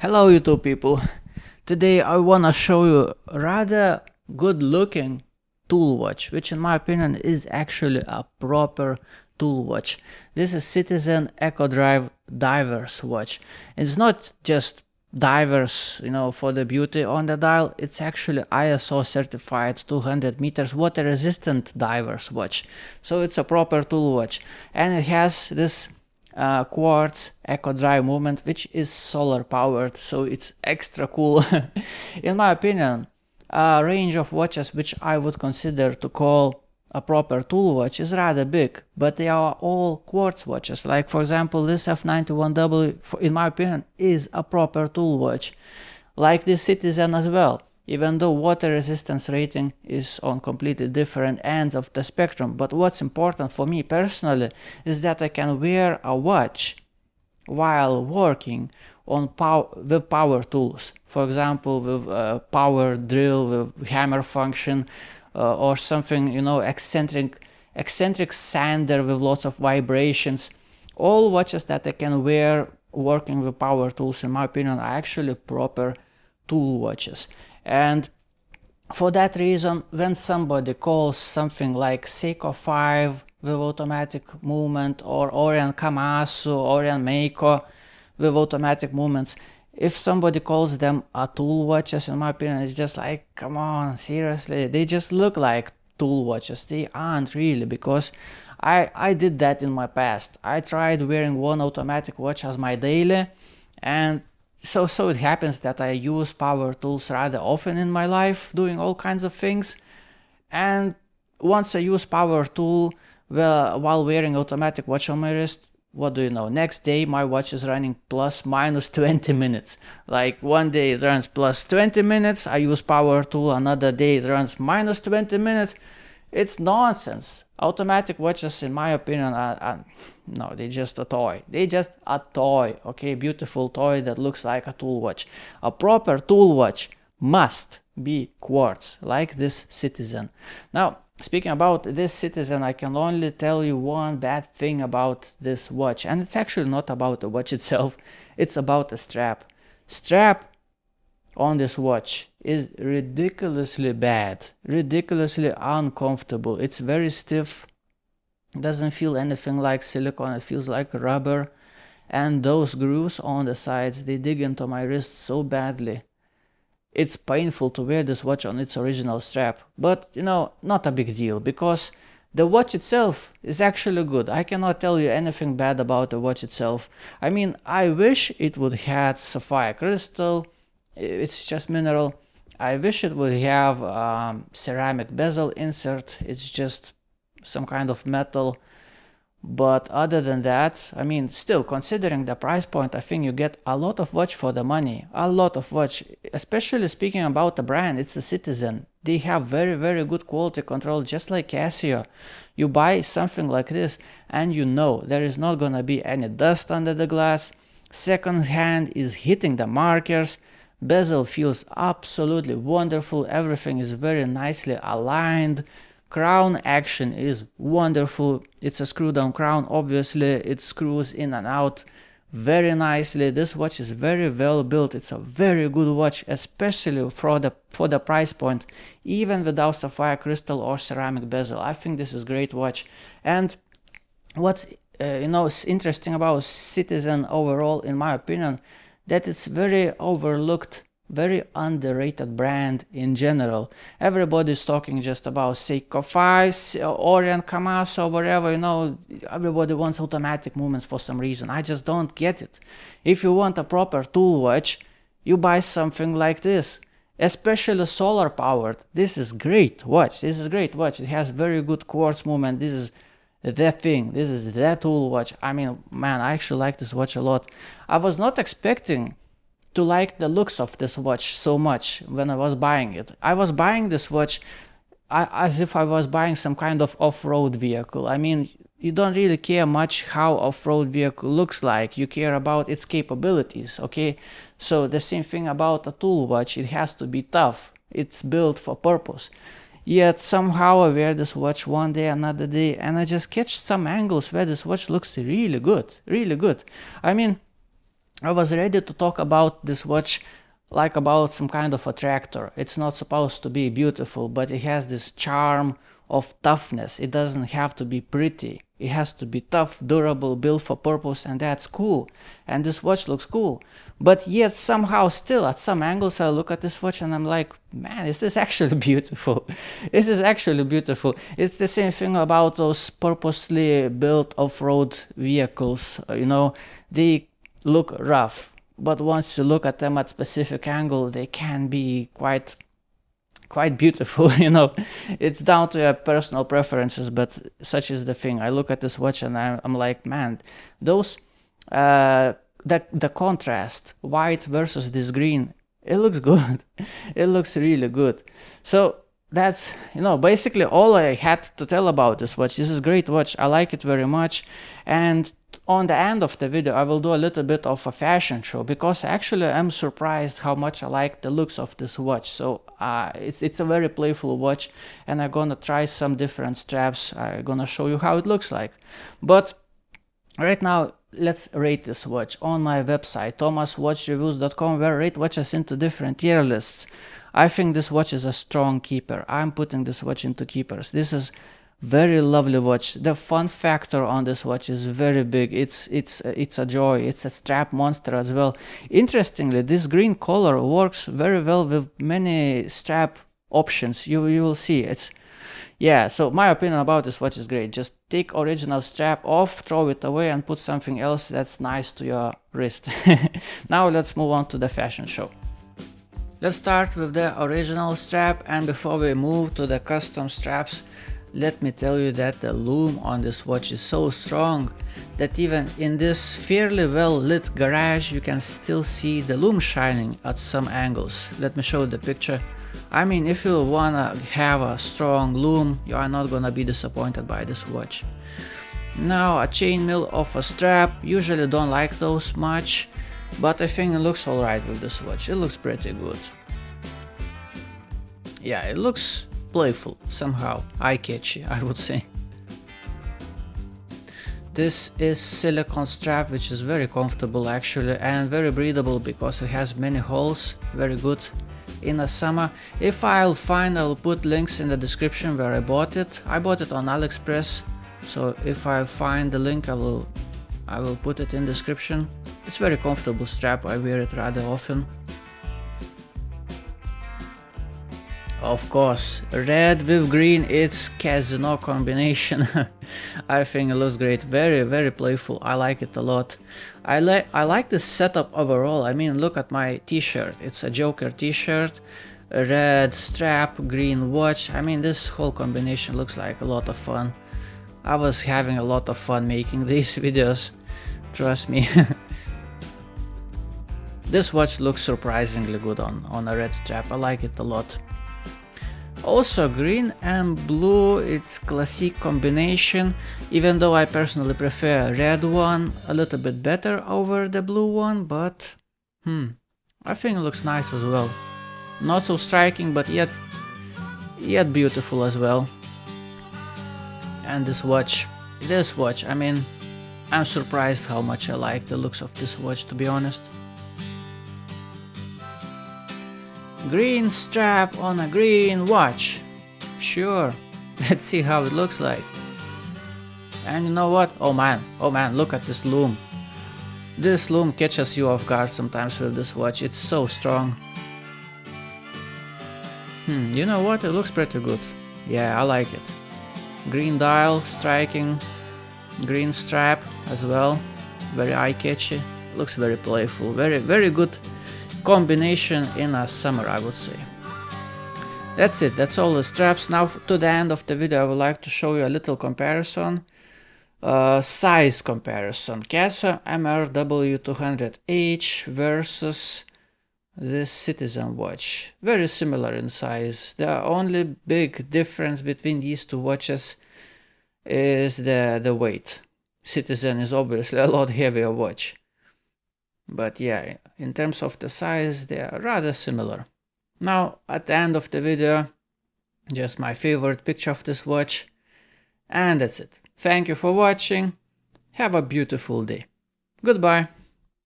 Hello YouTube people. Today I wanna show you a rather good looking tool watch, which in my opinion is actually a proper tool watch. This is Citizen Eco Drive Divers watch. It's not just divers, for the beauty on the dial. It's actually ISO certified 200 meters water resistant divers watch. So it's a proper tool watch, and it has this quartz eco drive movement, which is solar powered, so it's extra cool. In my opinion, a range of watches which I would consider to call a proper tool watch is rather big, but they are all quartz watches. Like for example, this F91W, in my opinion, is a proper tool watch, like this Citizen as well, even though water resistance rating is on completely different ends of the spectrum. But what's important for me personally is that I can wear a watch while working on with power tools. For example, with a power drill, with hammer function, or something, eccentric sander with lots of vibrations. All watches that I can wear working with power tools, in my opinion, are actually proper tool watches. And for that reason, when somebody calls something like Seiko 5 with automatic movement, or Orient Kamasu, Orient Meiko with automatic movements, if somebody calls them a tool watches, in my opinion, it's just like, come on, seriously, they just look like tool watches. They aren't really, because I did that in my past. I tried wearing one automatic watch as my daily, and so it happens that I use power tools rather often in my life, doing all kinds of things. And once I use power tool while wearing automatic watch on my wrist, what do you know? Next day my watch is running plus minus 20 minutes. Like one day it runs plus 20 minutes, I use power tool, another day it runs minus 20 minutes. It's nonsense. Automatic watches, in my opinion, no, they're just a toy. They're just a toy, okay? Beautiful toy that looks like a tool watch. A proper tool watch must be quartz, like this Citizen. Now, speaking about this Citizen, I can only tell you one bad thing about this watch. And it's actually not about the watch itself. It's about the strap. Strap on this watch is ridiculously bad, ridiculously uncomfortable. It's very stiff, doesn't feel anything like silicone, it feels like rubber. And those grooves on the sides, they dig into my wrist so badly. It's painful to wear this watch on its original strap, but not a big deal, because the watch itself is actually good. I cannot tell you anything bad about the watch itself. I mean, I wish it would have sapphire crystal. It's just mineral. I wish it would have ceramic bezel insert. It's just some kind of metal. But other than that, I mean, still, considering the price point, I think you get a lot of watch for the money. A lot of watch. Especially speaking about the brand, it's a Citizen. They have very, very good quality control, just like Casio. You buy something like this and there is not gonna be any dust under the glass. Second hand is hitting the markers. Bezel feels absolutely wonderful. Everything is very nicely aligned. Crown action is wonderful. It's a screw down crown, obviously. It screws in and out very nicely. This watch is very well built. It's a very good watch, especially for the price point, even without sapphire crystal or ceramic bezel. I think this is a great watch. And what's interesting about Citizen overall, in my opinion, that it's very overlooked, very underrated brand in general. Everybody's talking just about Seiko 5, Orient Kamasu, whatever, everybody wants automatic movements for some reason. I just don't get it. If you want a proper tool watch, you buy something like this, especially solar powered. This is great watch. This is great watch. It has very good quartz movement. This is the thing. This is the tool watch. I mean, man, I actually like this watch a lot. I was not expecting to like the looks of this watch so much when I was buying it. I was buying this watch as if I was buying some kind of off-road vehicle. I mean, you don't really care much how off-road vehicle looks like. You care about its capabilities, okay? So the same thing about a tool watch. It has to be tough. It's built for purpose. Yet somehow I wear this watch one day, another day, and I just catch some angles where this watch looks really good, really good. I mean, I was ready to talk about this watch like about some kind of a tractor. It's not supposed to be beautiful, but it has this charm of toughness. It doesn't have to be pretty. It has to be tough, durable, built for purpose, and that's cool. And this watch looks cool. But yet somehow still at some angles I look at this watch and I'm like, man, is this actually beautiful? Is this actually beautiful? It's the same thing about those purposely built off-road vehicles. You know, they look rough, but once you look at them at specific angle, they can be quite beautiful. You know, it's down to your personal preferences, but such is the thing. I look at this watch and I'm like, man, those the contrast, white versus this green, it looks good. It looks really good. So that's, you know, basically all I had to tell about this watch. This is a great watch. I like it very much. And on the end of the video, I will do a little bit of a fashion show, because actually I'm surprised how much I like the looks of this watch. So it's a very playful watch, and I'm gonna try some different straps. I'm gonna show you how it looks like. But right now, let's rate this watch on my website, thomaswatchreviews.com, where I rate watches into different tier lists. I think this watch is a strong keeper. I'm putting this watch into keepers. This is very lovely watch. The fun factor on this watch is very big. It's a joy. It's a strap monster as well. Interestingly, this green color works very well with many strap options. You will see. It's, yeah, so my opinion about this watch is great. Just take original strap off, throw it away, and put something else that's nice to your wrist. Now let's move on to the fashion show. Let's start with the original strap, and before we move to the custom straps, let me tell you that the lume on this watch is so strong that even in this fairly well lit garage you can still see the lume shining at some angles. Let me show you the picture. I mean, if you wanna have a strong lume, you are not gonna be disappointed by this watch. Now, a chainmail of a strap, usually don't like those much, but I think it looks alright with this watch. It looks pretty good. Yeah, it looks playful, somehow eye-catchy, I would say. This is silicone strap, which is very comfortable actually, and very breathable because it has many holes. Very good in the summer. If I'll find, I'll put links in the description where I bought it. I bought it on AliExpress, so if I find the link, I will put it in description. It's very comfortable strap. I wear it rather often. Of course, red with green, it's casino combination. I think it looks great. Very, very playful. I like it a lot. I like the setup overall. I mean, look at my t-shirt. It's a Joker t-shirt, red strap, green watch. I mean, this whole combination looks like a lot of fun. I was having a lot of fun making these videos, trust me. This watch looks surprisingly good on a red strap. I like it a lot. Also, green and blue, it's classic combination, even though I personally prefer red one a little bit better over the blue one, but I think it looks nice as well. Not so striking, but yet beautiful as well. And this watch, I mean, I'm surprised how much I like the looks of this watch, to be honest. Green strap on a green watch. Sure, let's see how it looks like. And you know what? Oh man, look at this lume. This lume catches you off guard sometimes with this watch. It's so strong. You know what? It looks pretty good. Yeah, I like it. Green dial, striking. Green strap as well. Very eye-catchy. Looks very playful. Very, very good combination in a summer, I would say. That's it. That's all the straps. Now to the end of the video, I would like to show you a little comparison. Size comparison. Casio MRW200H versus this Citizen watch. Very similar in size. The only big difference between these two watches is the weight. Citizen is obviously a lot heavier watch. But yeah, in terms of the size, they are rather similar. Now, at the end of the video, just my favorite picture of this watch. And that's it. Thank you for watching. Have a beautiful day. Goodbye.